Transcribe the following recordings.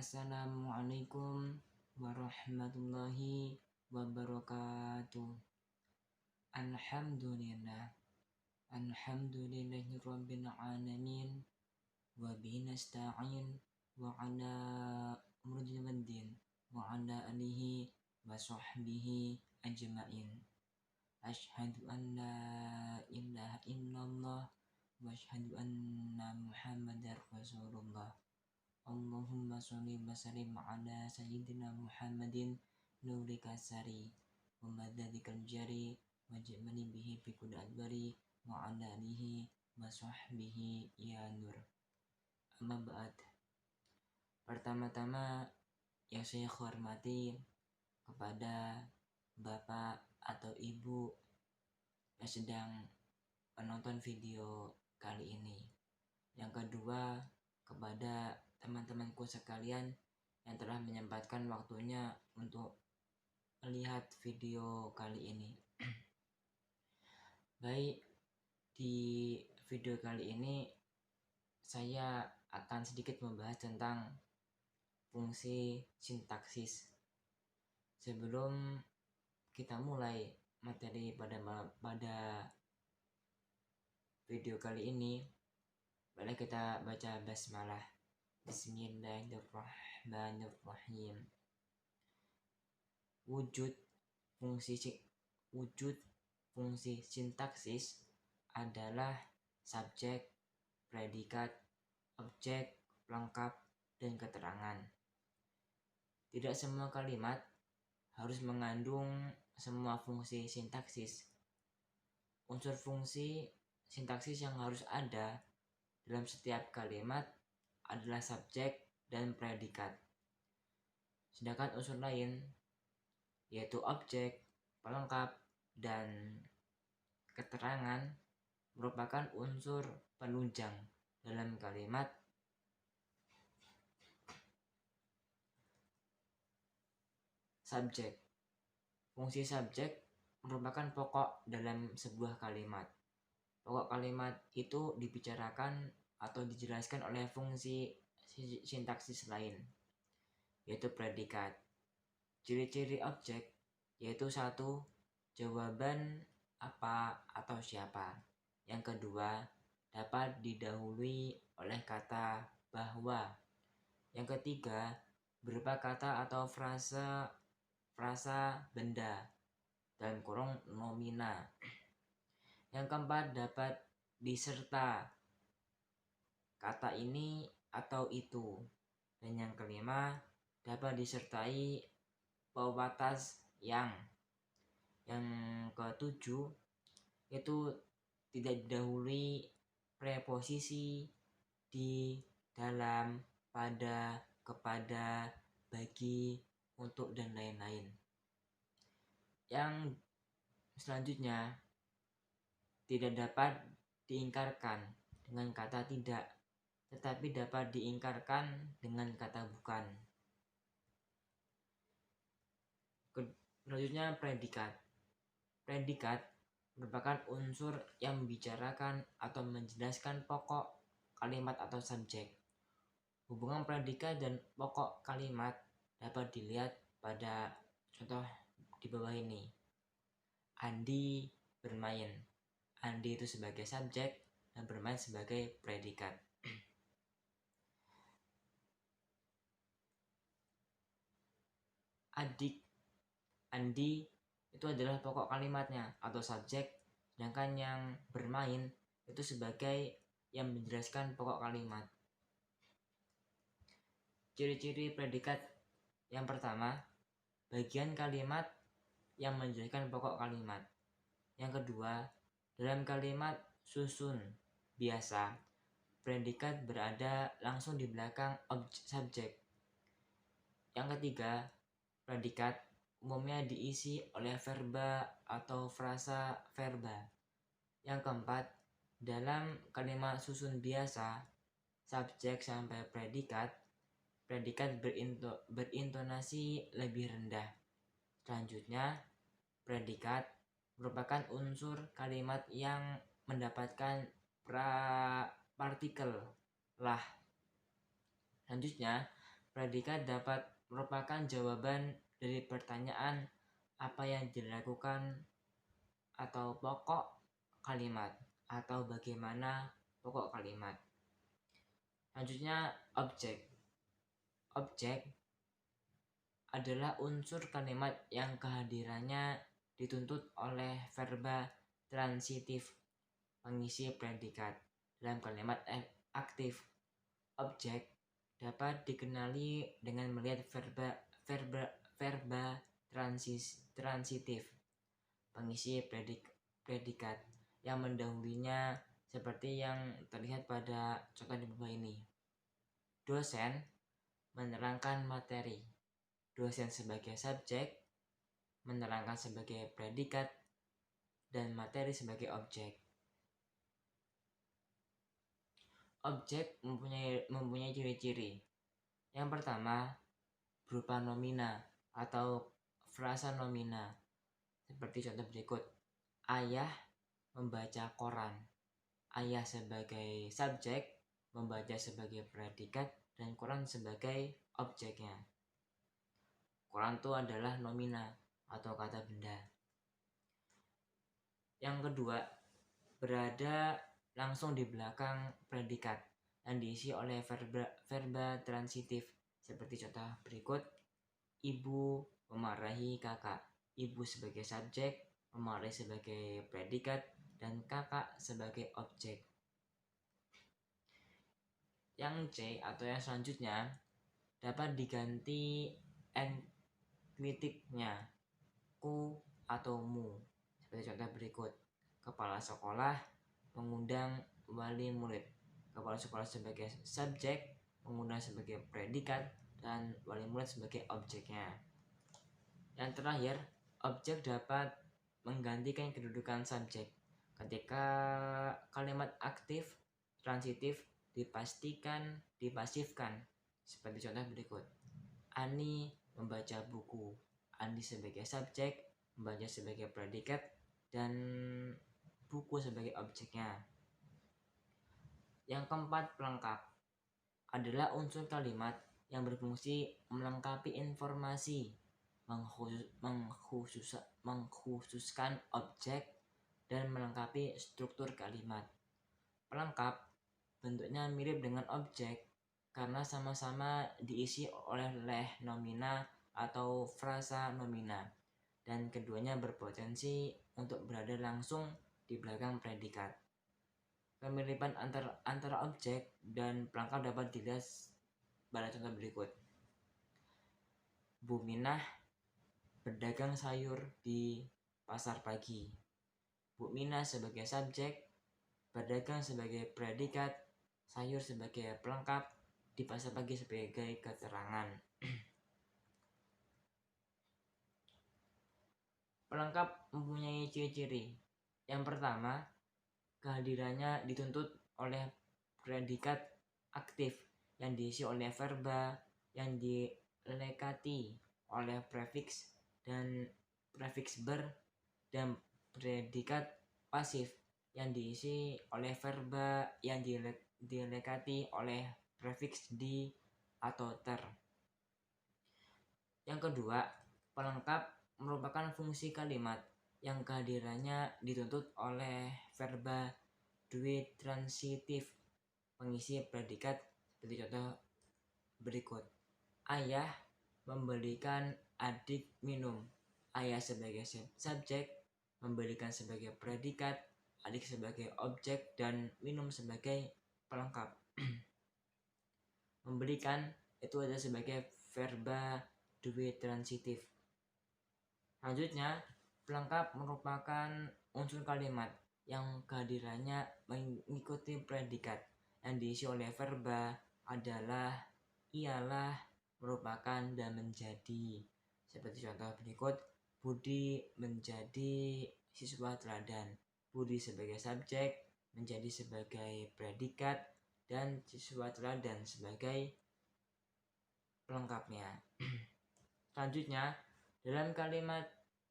Assalamualaikum warahmatullahi wabarakatuh. Alhamdulillah. Alhamdulillahirabbil alamin. Wa bihi nasta'in wa ala umuri waddin wa ala alihi wa sahbihi ajma'in. Asyhadu an la ilaha illallah wa asyhadu anna Muhammadar Rasulullah. Allahumma sholli wa sallim ala sayyidina Muhammadin nurika sari wa madadikal jari wa ja'mani bihi fi kulli adbari wa ala alihi wa sahbihi ya nur. Amma ba'd. Pertama-tama yang saya hormati kepada bapak atau ibu yang sedang menonton video kali ini. Yang kedua, kepada teman-temanku sekalian yang telah menyempatkan waktunya untuk melihat video kali ini. Baik, di video kali ini saya akan sedikit membahas tentang fungsi sintaksis. Sebelum kita mulai materi pada video kali ini, boleh kita baca basmalah. Bismillahirrahmanirrahim. Wujud fungsi sintaksis adalah subjek, predikat, objek, pelengkap, dan keterangan. Tidak semua kalimat harus mengandung semua fungsi sintaksis. Unsur fungsi sintaksis yang harus ada dalam setiap kalimat adalah subjek dan predikat. Sedangkan unsur lain, yaitu objek, pelengkap, dan keterangan, merupakan unsur penunjang dalam kalimat. Subjek. Fungsi subjek merupakan pokok dalam sebuah kalimat. Pokok kalimat itu dibicarakan atau dijelaskan oleh fungsi sintaksis lain, yaitu predikat. Ciri-ciri objek yaitu 1. Jawaban apa atau siapa. Yang kedua, dapat didahului oleh kata bahwa. Yang ketiga, berupa kata atau frasa benda dalam kurung nomina. Yang keempat, dapat diserta kata ini atau itu. Dan yang kelima, dapat disertai pewatas yang. Yang ketujuh, itu tidak didahului preposisi di, dalam, pada, kepada, bagi, untuk, dan lain-lain. Yang selanjutnya, tidak dapat diingkarkan dengan kata tidak, tetapi dapat diingkarkan dengan kata bukan. Selanjutnya, predikat. Predikat merupakan unsur yang membicarakan atau menjelaskan pokok kalimat atau subjek. Hubungan predikat dan pokok kalimat dapat dilihat pada contoh di bawah ini. Andi bermain. Andi itu sebagai subjek dan bermain sebagai predikat. Adik. Andi itu adalah pokok kalimatnya atau subjek, sedangkan yang bermain itu sebagai yang menjelaskan pokok kalimat. Ciri-ciri predikat yang pertama, bagian kalimat yang menjelaskan pokok kalimat. Yang kedua, dalam kalimat susun biasa, predikat berada langsung di belakang subjek. Yang ketiga, predikat umumnya diisi oleh verba atau frasa verba. Yang keempat, dalam kalimat susun biasa, subjek sampai predikat berintonasi lebih rendah. Selanjutnya, predikat merupakan unsur kalimat yang mendapatkan partikel lah. Selanjutnya, Predikat dapat merupakan jawaban dari pertanyaan apa yang dilakukan atau pokok kalimat atau bagaimana pokok kalimat. Selanjutnya objek. Objek adalah unsur kalimat yang kehadirannya dituntut oleh verba transitif pengisi predikat dalam kalimat aktif. Objek dapat dikenali dengan melihat verba transitif pengisi predikat yang mendahulunya seperti yang terlihat pada contoh di bawah ini. Dosen menerangkan materi. Dosen sebagai subjek, menerangkan sebagai predikat, dan materi sebagai objek. Objek mempunyai ciri-ciri. Yang pertama, berupa nomina atau frasa nomina. Seperti contoh berikut. Ayah membaca koran. Ayah sebagai subjek, membaca sebagai predikat, dan koran sebagai objeknya. Koran itu adalah nomina atau kata benda. Yang kedua, berada langsung di belakang predikat yang diisi oleh verba transitif. Seperti contoh berikut. Ibu memarahi kakak. Ibu sebagai subjek, memarahi sebagai predikat, dan kakak sebagai objek. Yang C atau yang selanjutnya dapat diganti enklitiknya ku atau mu. Seperti contoh berikut. Kepala sekolah mengundang wali murid. Kepala sekolah sebagai subjek, mengundang sebagai predikat, dan wali murid sebagai objeknya. Yang terakhir, objek dapat menggantikan kedudukan subjek. Ketika kalimat aktif, transitif dipasifkan. Seperti contoh berikut. Ani membaca buku. Ani sebagai subjek, membaca sebagai predikat, dan buku sebagai objeknya. Yang keempat, pelengkap adalah unsur kalimat yang berfungsi melengkapi informasi, mengkhususkan objek, dan melengkapi struktur kalimat. Pelengkap bentuknya mirip dengan objek karena sama-sama diisi oleh nomina atau frasa nomina, dan keduanya berpotensi untuk berada langsung di belakang predikat. Kemiripan antara objek dan pelengkap dapat dilihat pada contoh berikut. Bu Minah berdagang sayur di pasar pagi. Bu Minah sebagai subjek, berdagang sebagai predikat, sayur sebagai pelengkap, di pasar pagi sebagai keterangan. Pelengkap mempunyai ciri-ciri. Yang pertama, kehadirannya dituntut oleh predikat aktif yang diisi oleh verba yang dilekati oleh prefiks dan prefiks ber, dan predikat pasif yang diisi oleh verba yang dilekati oleh prefiks di atau ter. Yang kedua, pelengkap merupakan fungsi kalimat yang kehadirannya dituntut oleh verba transitif pengisi predikat seperti contoh berikut. Ayah membelikan adik minum. Ayah sebagai subjek, membelikan sebagai predikat, adik sebagai objek, dan minum sebagai pelengkap. Membelikan itu ada sebagai verba transitif. Selanjutnya, pelengkap merupakan unsur kalimat yang kehadirannya mengikuti predikat yang diisi oleh verba adalah, ialah, merupakan, dan menjadi. Seperti contoh berikut. Budi menjadi siswa teladan. Budi sebagai subjek, menjadi sebagai predikat, dan siswa teladan sebagai pelengkapnya. Selanjutnya, dalam kalimat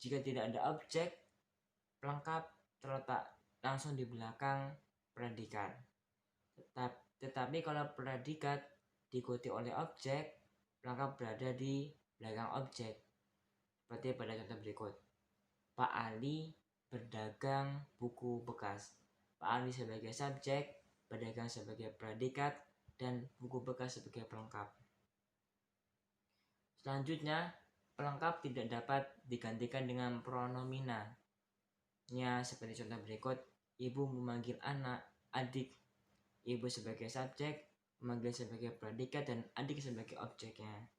jika tidak ada objek, pelengkap terletak langsung di belakang predikat. Tetapi kalau predikat diikuti oleh objek, pelengkap berada di belakang objek. Seperti pada contoh berikut. Pak Ali berdagang buku bekas. Pak Ali sebagai subjek, berdagang sebagai predikat, dan buku bekas sebagai pelengkap. Selanjutnya, pelengkap tidak dapat digantikan dengan pronomina. Seperti contoh berikut, ibu memanggil anak, adik. Ibu sebagai subjek, memanggil sebagai predikat, dan adik sebagai objeknya.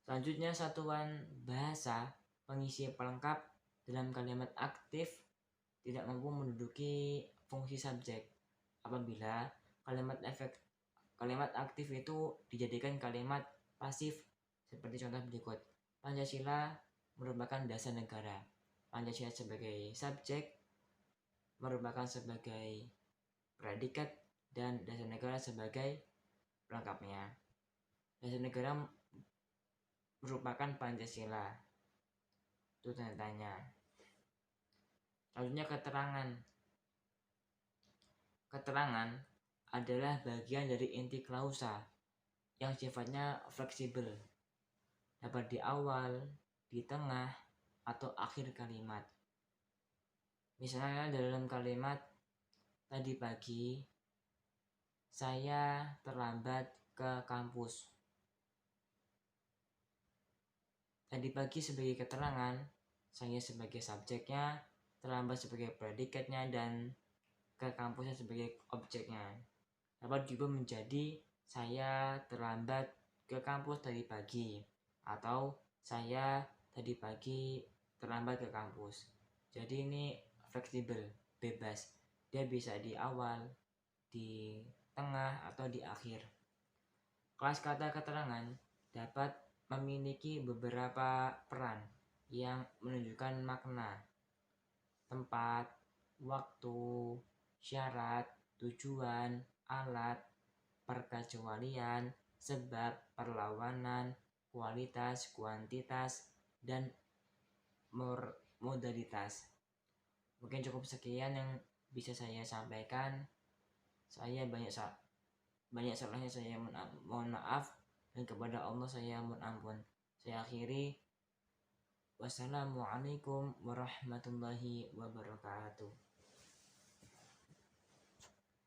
Selanjutnya, satuan bahasa pengisi pelengkap dalam kalimat aktif tidak mampu menduduki fungsi subjek apabila kalimat aktif itu dijadikan kalimat pasif seperti contoh berikut. Pancasila merupakan dasar negara. Pancasila sebagai subjek merupakan sebagai predikat dan dasar negara sebagai pelengkapnya. Dasar negara merupakan Pancasila. Itu tanda tanya. Selanjutnya keterangan. Keterangan adalah bagian dari inti klausa yang sifatnya fleksibel. Dapat di awal, di tengah, atau akhir kalimat. Misalnya dalam kalimat tadi pagi saya terlambat ke kampus. Tadi pagi sebagai keterangan, saya sebagai subjeknya, terlambat sebagai predikatnya, dan ke kampusnya sebagai objeknya. Dapat juga menjadi saya terlambat ke kampus tadi pagi, atau saya tadi pagi terlambat ke kampus. Jadi ini fleksibel, bebas. Dia bisa di awal, di tengah, atau di akhir. Kelas kata keterangan dapat memiliki beberapa peran yang menunjukkan makna, tempat, waktu, syarat, tujuan, alat, perkecualian, sebab, perlawanan, kualitas, kuantitas, dan modalitas. Mungkin cukup sekian yang bisa saya sampaikan. Saya banyak salahnya, saya mohon maaf, dan kepada Allah saya mohon ampun. Saya akhiri. Wassalamualaikum warahmatullahi wabarakatuh.